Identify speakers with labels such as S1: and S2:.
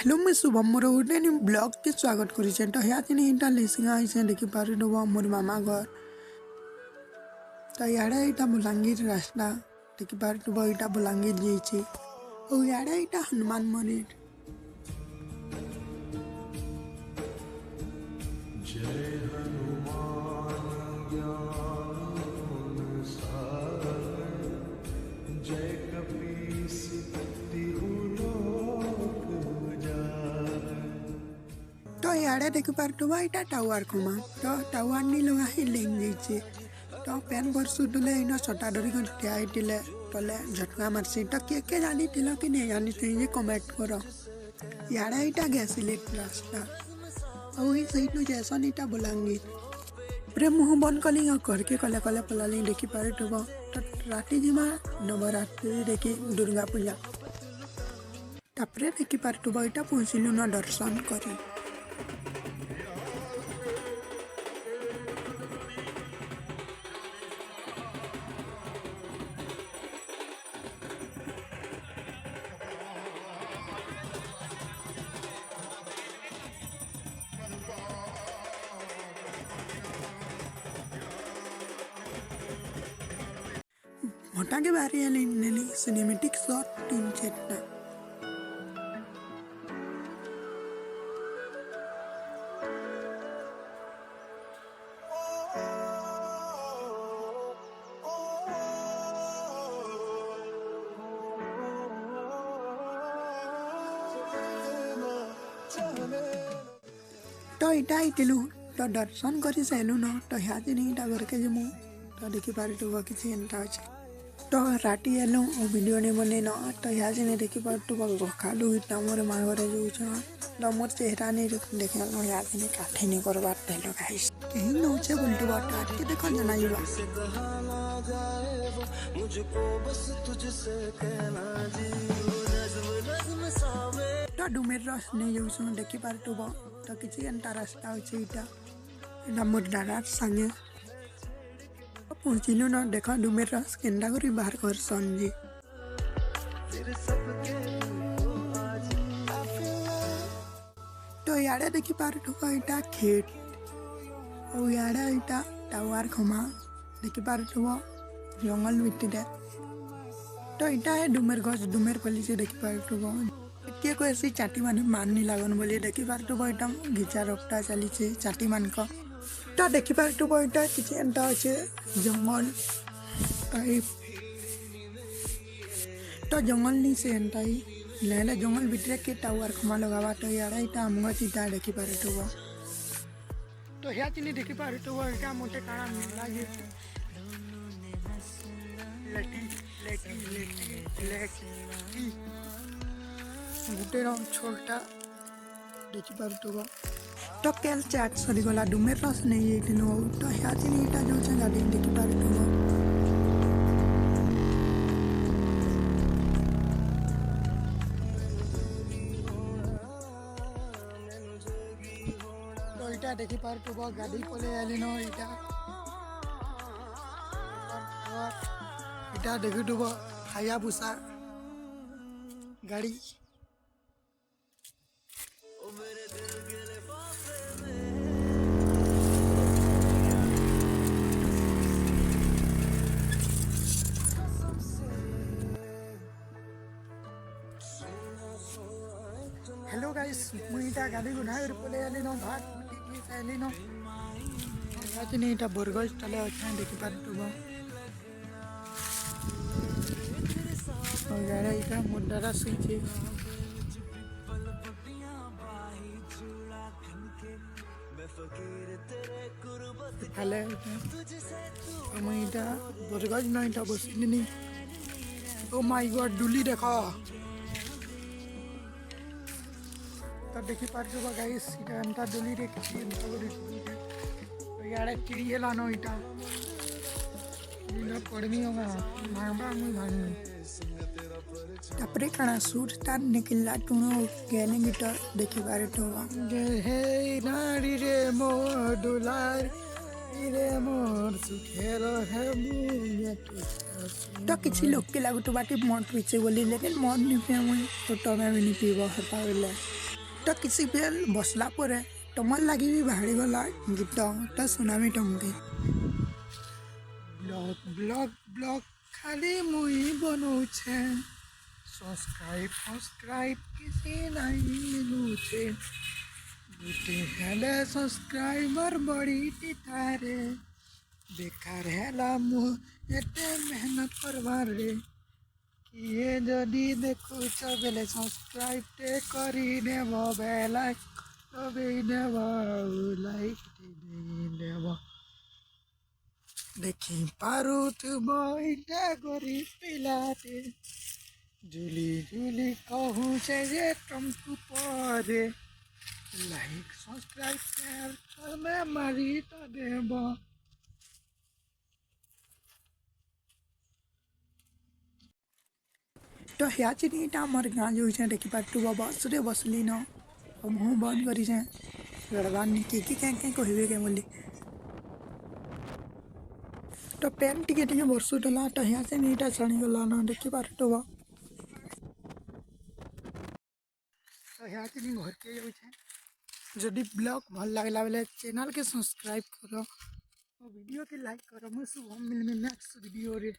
S1: Hello मैं शुभम मोर गोटे blog के स्वागत करें तो यहाँ लेसिंगा देखी पारे मोर मामा घर तो इे यहाँ बलांगीर रास्ता देखी पारे यहाँ बलांगीर जाइए और इे यहाँ हनुमान मंदिर तो इे देखी पारे यहाँ टावर खमा तो टावर नहीं लगा ही लेंग जाइए तो पेन बरसु तुले इन सटा डरी ठिया होते तले झटका मारसी तो किए जानी कि नहीं जानी ये कमेंट कर इे यहाँ गैस इलेक्ट्रिक रास्ता और सही जैसन यहाँ बलांगीर पूरे मुँह बंद कली घर के कले कले पलाली देखी पारे तो राति जिमा नवरात्रि देखी दुर्गा पूजा तापर देखी पारे यहाँ पहुँचलु न दर्शन कर मोटा के बारे सिनेमेटिक शॉट 3 चेटना तो इटा आईलु तो दर्शन कर सारू न तो यहाँ इटा घर के जमु तो देखी पारे किसी एंता अच्छे तो राति एलु और वीडियो नहीं बने न तो यहाँ से देखी पारे खालू इतना मोर माँ घरे जो तो मोर चेहरा नहीं देखे यहाँ से काठी नहीं करवार देल गाइस कहीं नौचे बोलते बात के देखो जना तो डुमेर रस नहीं जाऊँ देखी पारे तो किसी एंता रास्ता अच्छे यहाँ मोर दादार संगे पहुँचलु न देख डुमेर रस केन्दा कर बाहर कर जी तो इे देखी पारे यहाँ खेत और इे यहाँ टावर खमा देखी पारे जंगल भितर तो यहाँ डुमेर गछ डुमेर पली से देखी पारे किए कैसे चाटी मान मान नहीं लगन बोली देखी पारे यहाँ घिचा रफ्ता चली चाटी मान का तो देखी पारे यहाँ किसी एंता अच्छे जंगल तो जंगल नहीं से एंता ही लहले जंगल भितर के टावर खमा लगा तो यार यहाँ आम गच इटा देखी पारे तो यहाँ चीनी देखी पारे यहाँ मोटे काड़ा लगे गोटे छोटा देखी पारे तो केल चाट सरीगला डुमेर रस नहीं तो यहाँ चीनी इटा जो गाड़ी देखी पारे तो देखी पारे गाड़ी पले आली न इटा देखी हायाबुसा गाड़ी हेलो गाइस मुझे गाड़ी गुना पले आली न भात आली न यहाँ बरगज तले अच्छे देखी पारे यहाँ मुंडारा सुई भाले मुझे बरगज न यहाँ बसनी ओ माय गॉड डुली देख तो देखी पारे गाइस एंता डुली रे किसी तो यार चिड़ी है लानो इटा पड़नी होगा भांगा मुई भांगी तापरे कणा सूट तार निकला टुनो गैने गिटार देखी पारे जय हे नारी रे मोर दुलार रे मोर सुखेरो है मुझे तो किसी लोग के लागू तो बाटी मौत पीछे बोली लेकिन मौत नहीं पिया मुझे तो मैं भी नहीं पीवा हटा तो किसी पे बसला पर तुम लगी भी बाहरी गला गीत तो सुनामी तुमके ब्लॉग ब्लॉग ब्लॉग खाली मुई बनौछे सब्सक्राइब किसी नहीं मिलूछे गुटे हेले सब्सक्राइबर बड़ी टितारे बेकार हेला मुह एते मेहनत करवार रे किए जदि देखुछ बेले सब्सक्राइब टे करी देव बेला तबे देव लाइक देव देखी पारुथब इटा गरीब पिलाते जुली जुली कहूँ से जे तुमको परे लाइक सब्सक्राइब शेयर तमे मारी तो देव तो ह्याचिटा आमर गाँ जो देखिपार बसरे बसली न मुँह बंद कर किए कहबे के बोली तो पेन टिके टिके बरसुला तो ह्याचे नीटा छाणीगला न देखिपार तो ह्याचे घर के जाऊे जदि ब्लॉग भल लगला बेले चैनल के सब्सक्राइब करो वीडियो के लाइक करो मुझे शुभम मिल में नेक्स्ट वीडियो रे।